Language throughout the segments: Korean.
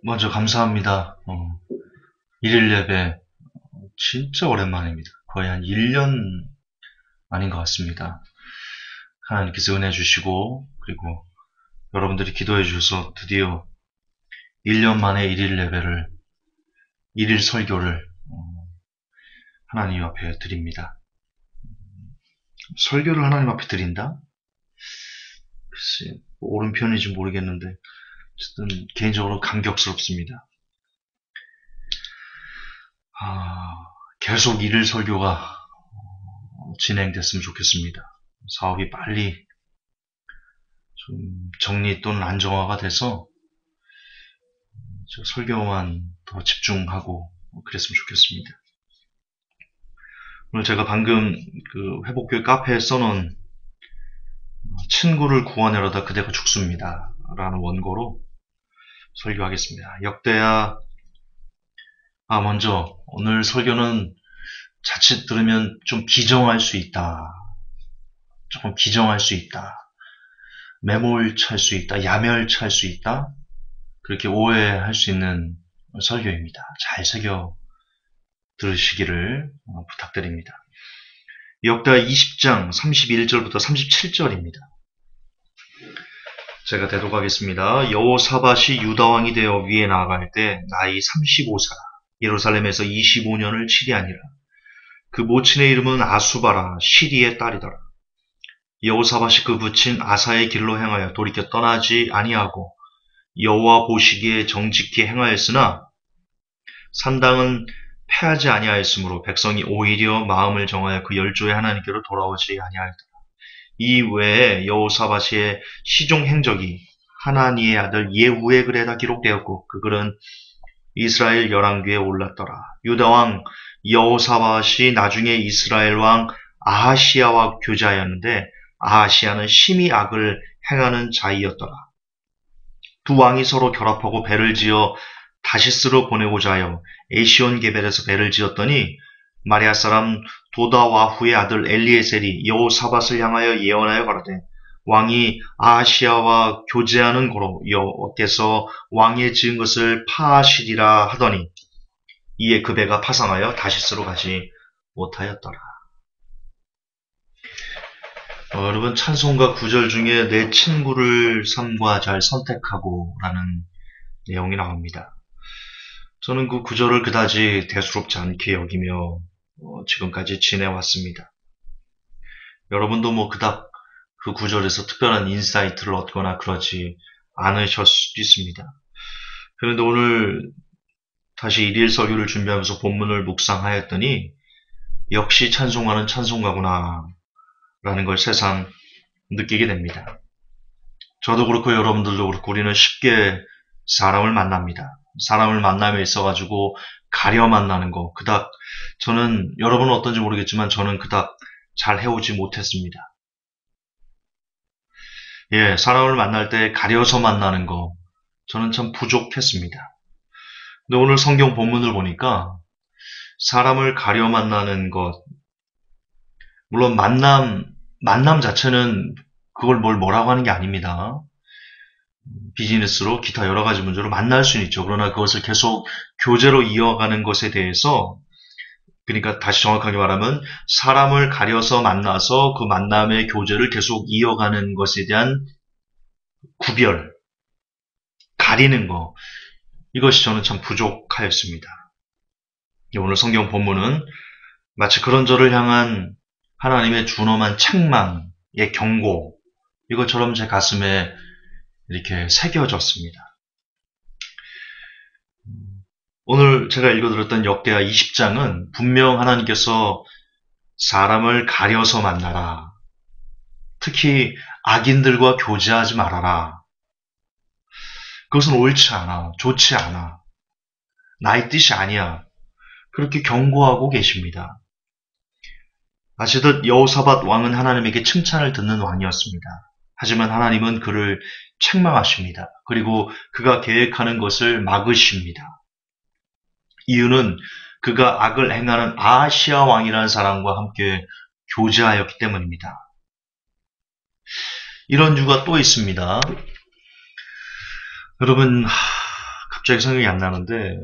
먼저 감사합니다. 일일 예배 진짜 오랜만입니다. 거의 한 1년 아닌 것 같습니다. 하나님께서 은혜 주시고 그리고 여러분들이 기도해 주셔서 드디어 1년 만에 일일 설교를 하나님 앞에 드립니다. 설교를 하나님 앞에 드린다? 글쎄, 옳은 표현인지 모르겠는데 어쨌든 개인적으로 감격스럽습니다. 계속 일일 설교가 진행됐으면 좋겠습니다. 사업이 빨리 좀 정리 또는 안정화가 돼서 설교만 더 집중하고 그랬으면 좋겠습니다. 오늘 제가 방금 그 회복교회 카페에 써놓은 친구를 구원하려다 그대가 죽습니다 라는 원고로 설교하겠습니다. 역대하 먼저 오늘 설교는 자칫 들으면 좀 기정할 수 있다. 조금 기정할 수 있다. 매몰찰 수 있다. 야멸찰 수 있다. 그렇게 오해할 수 있는 설교입니다. 잘 새겨 들으시기를 부탁드립니다. 역대하 20장 31절부터 37절입니다. 제가 대독하겠습니다. 여호사밧이 유다왕이 되어 위에 나아갈 때 나이 35살, 예루살렘에서 25년을 치리하니라. 그 모친의 이름은 아수바라, 시리의 딸이더라. 여호사밧이 그 부친 아사의 길로 행하여 돌이켜 떠나지 아니하고 여호와 보시기에 정직히 행하였으나 산당은 패하지 아니하였으므로 백성이 오히려 마음을 정하여 그 열조의 하나님께로 돌아오지 아니하였더라. 이 외에 여호사밧의 시종 행적이 하나니의 아들 예후의 글에다 기록되었고 그 글은 이스라엘 열왕기에 올랐더라. 유다왕 여호사밧이 나중에 이스라엘 왕 아하시야와 교제하였는데 아하시야는 심히 악을 행하는 자이었더라. 두 왕이 서로 결합하고 배를 지어 다시스로 보내고자 하여 에시온 게벨에서 배를 지었더니 마리아 사람 도다와후의 아들 엘리에셀이 여호사밧을 향하여 예언하여 가라되 왕이 아하시야와 교제하는 고로 여호와께서 왕의 지은 것을 파하시리라 하더니 이에 그 배가 파상하여 다시스로 가지 못하였더라. 여러분 찬송가 9절 중에 내 친구를 삼과 잘 선택하고 라는 내용이 나옵니다. 저는 그 구절을 그다지 대수롭지 않게 여기며 지금까지 지내왔습니다. 여러분도 그닥 그 구절에서 특별한 인사이트를 얻거나 그러지 않으셨을 수도 있습니다. 그런데 오늘 다시 일일 설교를 준비하면서 본문을 묵상하였더니 역시 찬송가는 찬송가구나 라는 걸 새삼 느끼게 됩니다. 저도 그렇고 여러분들도 그렇고 우리는 쉽게 사람을 만납니다. 사람을 만남에 있어가지고 가려 만나는 거 그닥 저는 여러분은 어떤지 모르겠지만 저는 그닥 잘 해오지 못했습니다. 사람을 만날 때 가려서 만나는 거 저는 참 부족했습니다. 근데 오늘 성경 본문을 보니까 사람을 가려 만나는 것 물론 만남 자체는 그걸 뭐라고 하는 게 아닙니다. 비즈니스로 기타 여러 가지 문제로 만날 수는 있죠. 그러나 그것을 계속 교제로 이어가는 것에 대해서 그러니까 다시 정확하게 말하면 사람을 가려서 만나서 그 만남의 교제를 계속 이어가는 것에 대한 구별, 가리는 거 이것이 저는 참 부족하였습니다. 오늘 성경 본문은 마치 그런 저를 향한 하나님의 준엄한 책망의 경고 이것처럼 제 가슴에 이렇게 새겨졌습니다. 오늘 제가 읽어드렸던 역대하 20장은 분명 하나님께서 사람을 가려서 만나라. 특히 악인들과 교제하지 말아라. 그것은 옳지 않아. 좋지 않아. 나의 뜻이 아니야. 그렇게 경고하고 계십니다. 아시듯 여호사밧 왕은 하나님에게 칭찬을 듣는 왕이었습니다. 하지만 하나님은 그를 책망하십니다. 그리고 그가 계획하는 것을 막으십니다. 이유는 그가 악을 행하는 아하시야 왕이라는 사람과 함께 교제하였기 때문입니다. 이런 이유가 또 있습니다. 여러분 갑자기 생각이 안 나는데,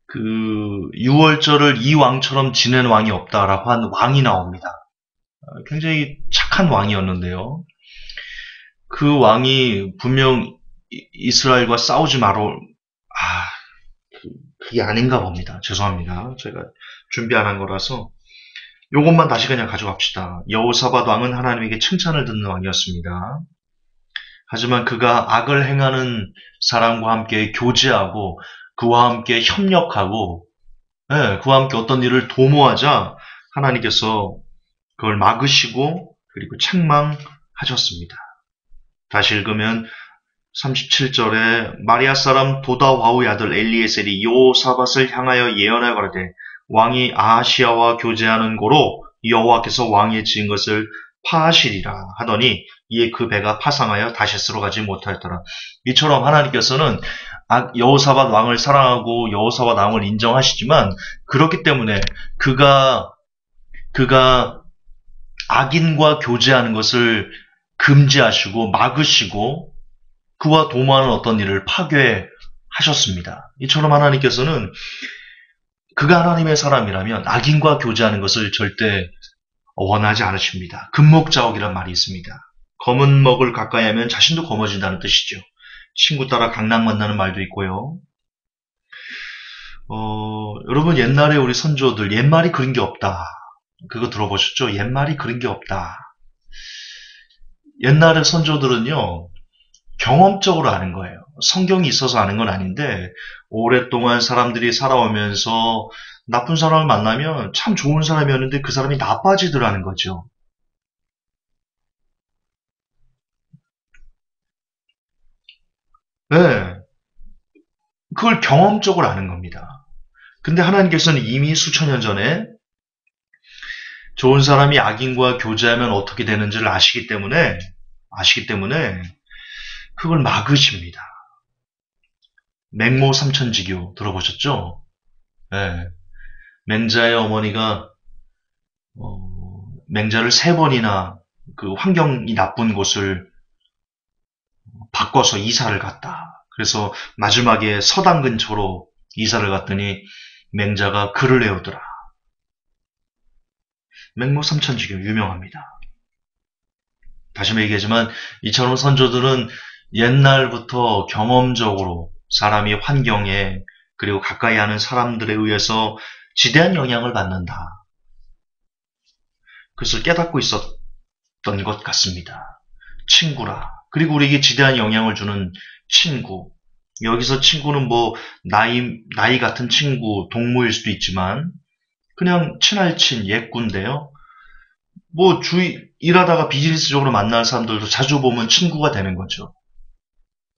그 6월절을 이 왕처럼 지낸 왕이 없다라고 한 왕이 나옵니다. 굉장히 착한 왕이었는데요. 그 왕이 분명 이스라엘과 싸우지 마라. 그게 아닌가 봅니다. 죄송합니다. 제가 준비 안 한 거라서 요것만 다시 그냥 가져갑시다. 여호사밧 왕은 하나님에게 칭찬을 듣는 왕이었습니다. 하지만 그가 악을 행하는 사람과 함께 교제하고 그와 함께 협력하고 그와 함께 어떤 일을 도모하자 하나님께서 그걸 막으시고 그리고 책망하셨습니다. 다시 읽으면 37절에 마리아 사람 도다와우의 아들 엘리에셀이 여호사밧을 향하여 예언하여 가로되 왕이 아하시야와 교제하는 고로 여호와께서 왕에 지은 것을 파하시리라 하더니 이에 그 배가 파상하여 다시스로 가지 못하였더라. 이처럼 하나님께서는 여호사밧 왕을 사랑하고 여호사밧 왕을 인정하시지만 그렇기 때문에 그가 악인과 교제하는 것을 금지하시고 막으시고 그와 도모하는 어떤 일을 파괴하셨습니다. 이처럼 하나님께서는 그가 하나님의 사람이라면 악인과 교제하는 것을 절대 원하지 않으십니다. 금목자옥이란 말이 있습니다. 검은 먹을 가까이 하면 자신도 검어진다는 뜻이죠. 친구 따라 강낭 만나는 말도 있고요. 여러분 옛날에 우리 선조들 옛말이 그런 게 없다. 그거 들어보셨죠? 옛말이 그런 게 없다. 옛날의 선조들은요. 경험적으로 아는 거예요. 성경이 있어서 아는 건 아닌데 오랫동안 사람들이 살아오면서 나쁜 사람을 만나면 참 좋은 사람이었는데 그 사람이 나빠지더라는 거죠. 네, 그걸 경험적으로 아는 겁니다. 근데 하나님께서는 이미 수천 년 전에 좋은 사람이 악인과 교제하면 어떻게 되는지를 아시기 때문에 그걸 막으십니다. 맹모 삼천지교 들어보셨죠? 네. 맹자의 어머니가 맹자를 3번이나 그 환경이 나쁜 곳을 바꿔서 이사를 갔다. 그래서 마지막에 서당 근처로 이사를 갔더니 맹자가 글을 내오더라. 맹모 삼천지교 유명합니다. 다시 얘기하지만 이처럼 선조들은 옛날부터 경험적으로 사람이 환경에 그리고 가까이 하는 사람들에 의해서 지대한 영향을 받는다. 그것을 깨닫고 있었던 것 같습니다. 친구라. 그리고 우리에게 지대한 영향을 주는 친구. 여기서 친구는 뭐 나이 같은 친구, 동무일 수도 있지만 그냥 친할친, 옛꾼인데요. 뭐 일하다가 비즈니스적으로 만나는 사람들도 자주 보면 친구가 되는 거죠.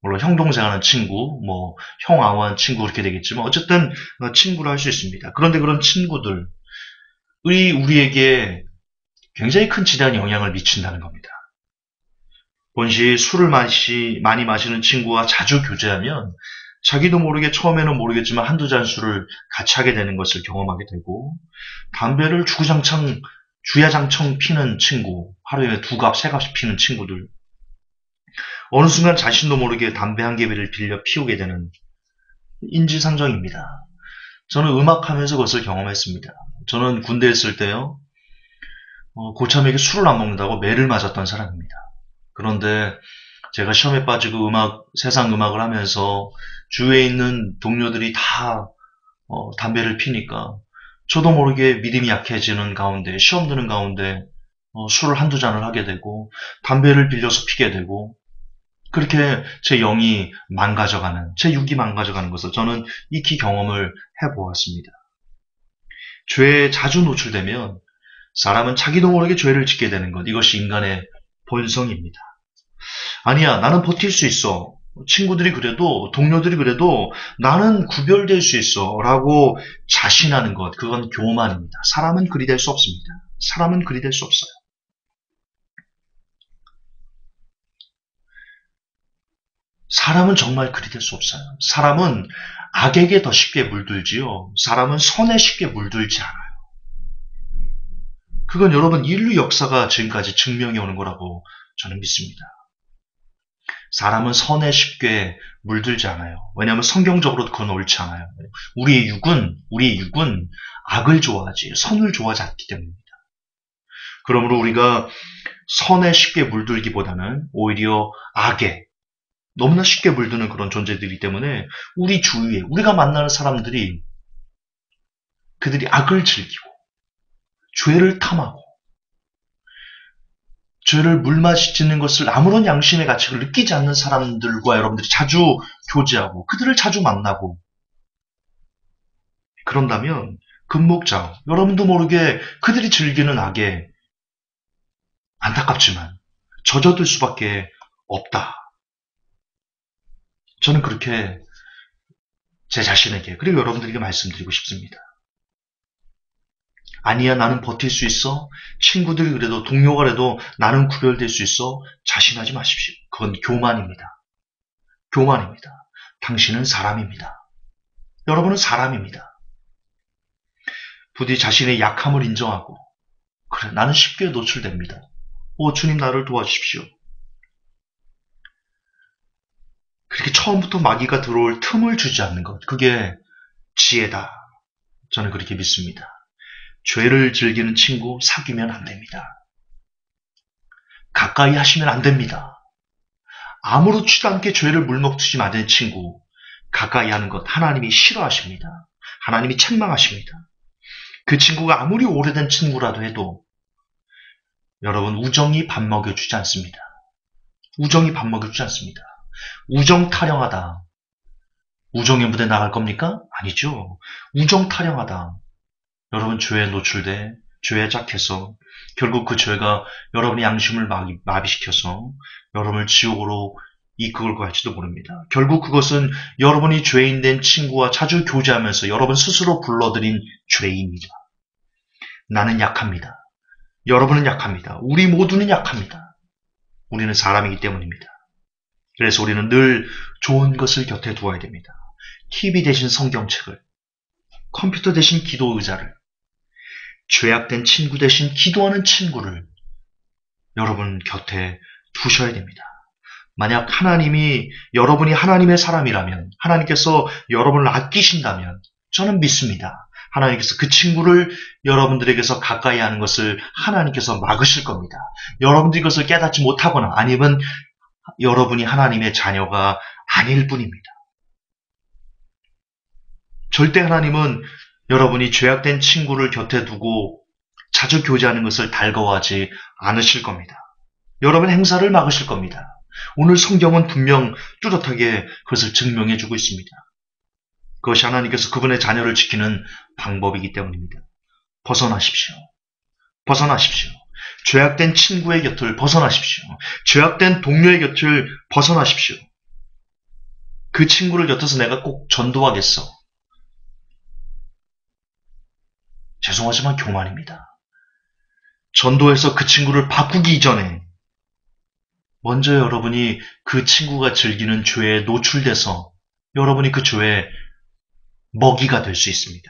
물론 형 동생 하는 친구, 뭐 형 아우한 친구 그렇게 되겠지만 어쨌든 친구를 할 수 있습니다. 그런데 그런 친구들이 우리에게 굉장히 큰 지대한 영향을 미친다는 겁니다. 본시 술을 많이 마시는 친구와 자주 교제하면 자기도 모르게 처음에는 모르겠지만 한두 잔 술을 같이 하게 되는 것을 경험하게 되고 담배를 주야장청 피는 친구, 하루에 2갑, 3갑씩 피는 친구들 어느 순간 자신도 모르게 담배 한 개비를 빌려 피우게 되는 인지상정입니다. 저는 음악하면서 그것을 경험했습니다. 저는 군대에 있을 때요. 고참에게 술을 안 먹는다고 매를 맞았던 사람입니다. 그런데 제가 시험에 빠지고 세상 음악을 하면서 주위에 있는 동료들이 다 담배를 피니까 저도 모르게 믿음이 약해지는 가운데 시험 드는 가운데 술을 한두 잔을 하게 되고 담배를 빌려서 피게 되고 그렇게 제 영이 망가져가는, 제 육이 망가져가는 것을 저는 익히 경험을 해보았습니다. 죄에 자주 노출되면 사람은 자기도 모르게 죄를 짓게 되는 것, 이것이 인간의 본성입니다. 아니야, 나는 버틸 수 있어. 친구들이 그래도, 동료들이 그래도 나는 구별될 수 있어 라고 자신하는 것, 그건 교만입니다. 사람은 그리 될 수 없습니다. 사람은 그리 될 수 없어요. 사람은 정말 그리 될 수 없어요. 사람은 악에게 더 쉽게 물들지요. 사람은 선에 쉽게 물들지 않아요. 그건 여러분 인류 역사가 지금까지 증명해 오는 거라고 저는 믿습니다. 사람은 선에 쉽게 물들지 않아요. 왜냐하면 성경적으로도 그건 옳지 않아요. 우리의 육은 악을 좋아하지 선을 좋아하지 않기 때문입니다. 그러므로 우리가 선에 쉽게 물들기보다는 오히려 악에 너무나 쉽게 물드는 그런 존재들이기 때문에 우리 주위에 우리가 만나는 사람들이 그들이 악을 즐기고 죄를 탐하고 죄를 물마시는 것을 아무런 양심의 가치를 느끼지 않는 사람들과 여러분들이 자주 교제하고 그들을 자주 만나고 그런다면 금목자 여러분도 모르게 그들이 즐기는 악에 안타깝지만 젖어들 수밖에 없다. 저는 그렇게 제 자신에게 그리고 여러분들에게 말씀드리고 싶습니다. 아니야 나는 버틸 수 있어. 친구들이 그래도 동료가 그래도 나는 구별될 수 있어. 자신하지 마십시오. 그건 교만입니다. 교만입니다. 당신은 사람입니다. 여러분은 사람입니다. 부디 자신의 약함을 인정하고 그래 나는 쉽게 노출됩니다. 주님 나를 도와주십시오. 그렇게 처음부터 마귀가 들어올 틈을 주지 않는 것 그게 지혜다. 저는 그렇게 믿습니다. 죄를 즐기는 친구 사귀면 안 됩니다. 가까이 하시면 안 됩니다. 아무렇지도 않게 죄를 물먹듯이 만든 친구 가까이 하는 것 하나님이 싫어하십니다. 하나님이 책망하십니다. 그 친구가 아무리 오래된 친구라도 해도 여러분 우정이 밥 먹여주지 않습니다. 우정이 밥 먹여주지 않습니다. 우정 타령하다. 우정의 무대 나갈 겁니까? 아니죠. 우정 타령하다. 여러분 죄에 노출돼 죄에 짝해서 결국 그 죄가 여러분의 양심을 마비시켜서 여러분을 지옥으로 이끌고 갈지도 모릅니다. 결국 그것은 여러분이 죄인된 친구와 자주 교제하면서 여러분 스스로 불러들인 죄입니다. 나는 약합니다. 여러분은 약합니다. 우리 모두는 약합니다. 우리는 사람이기 때문입니다. 그래서 우리는 늘 좋은 것을 곁에 두어야 됩니다. TV 대신 성경책을, 컴퓨터 대신 기도 의자를, 죄악된 친구 대신 기도하는 친구를 여러분 곁에 두셔야 됩니다. 만약 여러분이 하나님의 사람이라면, 하나님께서 여러분을 아끼신다면, 저는 믿습니다. 하나님께서 그 친구를 여러분들에게서 가까이 하는 것을 하나님께서 막으실 겁니다. 여러분들이 그것을 깨닫지 못하거나 아니면 여러분이 하나님의 자녀가 아닐 뿐입니다. 절대 하나님은 여러분이 죄악된 친구를 곁에 두고 자주 교제하는 것을 달거워하지 않으실 겁니다. 여러분 행사를 막으실 겁니다. 오늘 성경은 분명 뚜렷하게 그것을 증명해 주고 있습니다. 그것이 하나님께서 그분의 자녀를 지키는 방법이기 때문입니다. 벗어나십시오. 벗어나십시오. 죄악된 친구의 곁을 벗어나십시오. 죄악된 동료의 곁을 벗어나십시오. 그 친구를 곁에서 내가 꼭 전도하겠어. 죄송하지만 교만입니다. 전도해서 그 친구를 바꾸기 이전에 먼저 여러분이 그 친구가 즐기는 죄에 노출돼서 여러분이 그 죄의 먹이가 될 수 있습니다.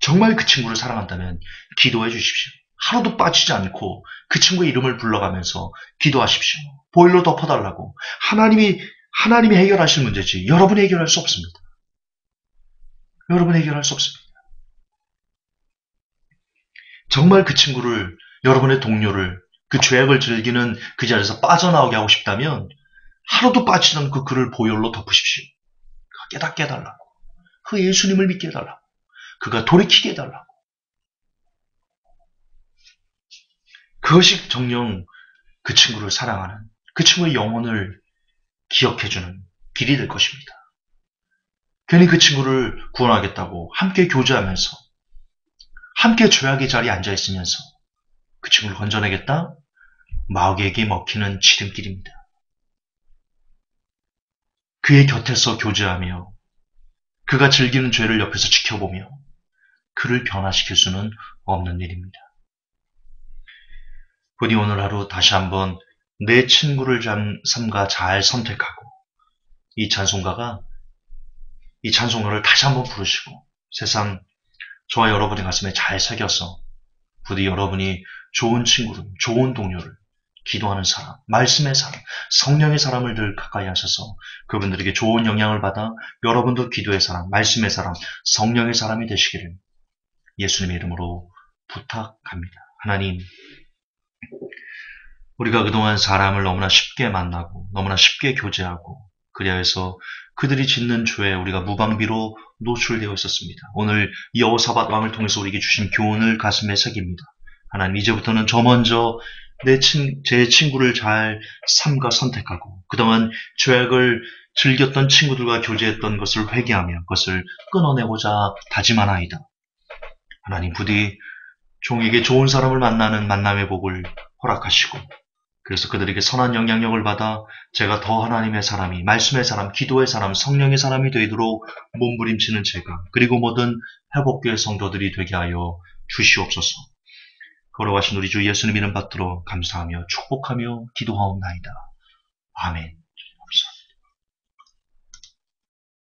정말 그 친구를 사랑한다면 기도해 주십시오. 하루도 빠지지 않고 그 친구의 이름을 불러가면서 기도하십시오. 보일러 덮어달라고. 하나님이 해결하실 문제지 여러분이 해결할 수 없습니다. 여러분이 해결할 수 없습니다. 정말 그 친구를, 여러분의 동료를 그 죄악을 즐기는 그 자리에서 빠져나오게 하고 싶다면 하루도 빠지지 않고 그를 보혈로 덮으십시오. 깨닫게 해달라고. 그 예수님을 믿게 해달라고. 그가 돌이키게 해달라고. 그것이 정녕 그 친구를 사랑하는, 그 친구의 영혼을 기억해주는 길이 될 것입니다. 괜히 그 친구를 구원하겠다고 함께 교제하면서 함께 죄악의 자리에 앉아있으면서 그 친구를 건져내겠다? 마귀에게 먹히는 지름길입니다. 그의 곁에서 교제하며 그가 즐기는 죄를 옆에서 지켜보며 그를 변화시킬 수는 없는 일입니다. 부디 오늘 하루 다시 한번 내 친구를 삼가 잘 선택하고 이 찬송가를 다시 한번 부르시고 세상 저와 여러분의 가슴에 잘 새겨서 부디 여러분이 좋은 친구를, 좋은 동료를 기도하는 사람, 말씀의 사람, 성령의 사람을 늘 가까이 하셔서 그분들에게 좋은 영향을 받아 여러분도 기도의 사람, 말씀의 사람, 성령의 사람이 되시기를 예수님의 이름으로 부탁합니다. 하나님, 우리가 그동안 사람을 너무나 쉽게 만나고 너무나 쉽게 교제하고 그리하여서 그들이 짓는 죄에 우리가 무방비로 노출되어 있었습니다. 오늘 여호사밧 왕을 통해서 우리에게 주신 교훈을 가슴에 새깁니다. 하나님, 이제부터는 저 먼저 제 친구를 잘 삼가 선택하고 그동안 죄악을 즐겼던 친구들과 교제했던 것을 회개하며 그것을 끊어내고자 다짐하나이다. 하나님, 부디 종에게 좋은 사람을 만나는 만남의 복을 허락하시고 그래서 그들에게 선한 영향력을 받아 제가 더 하나님의 사람이, 말씀의 사람, 기도의 사람, 성령의 사람이 되도록 몸부림치는 제가, 그리고 모든 회복교회 성도들이 되게 하여 주시옵소서. 걸어가신 우리 주 예수님 이름 받들어 감사하며 축복하며 기도하옵나이다. 아멘.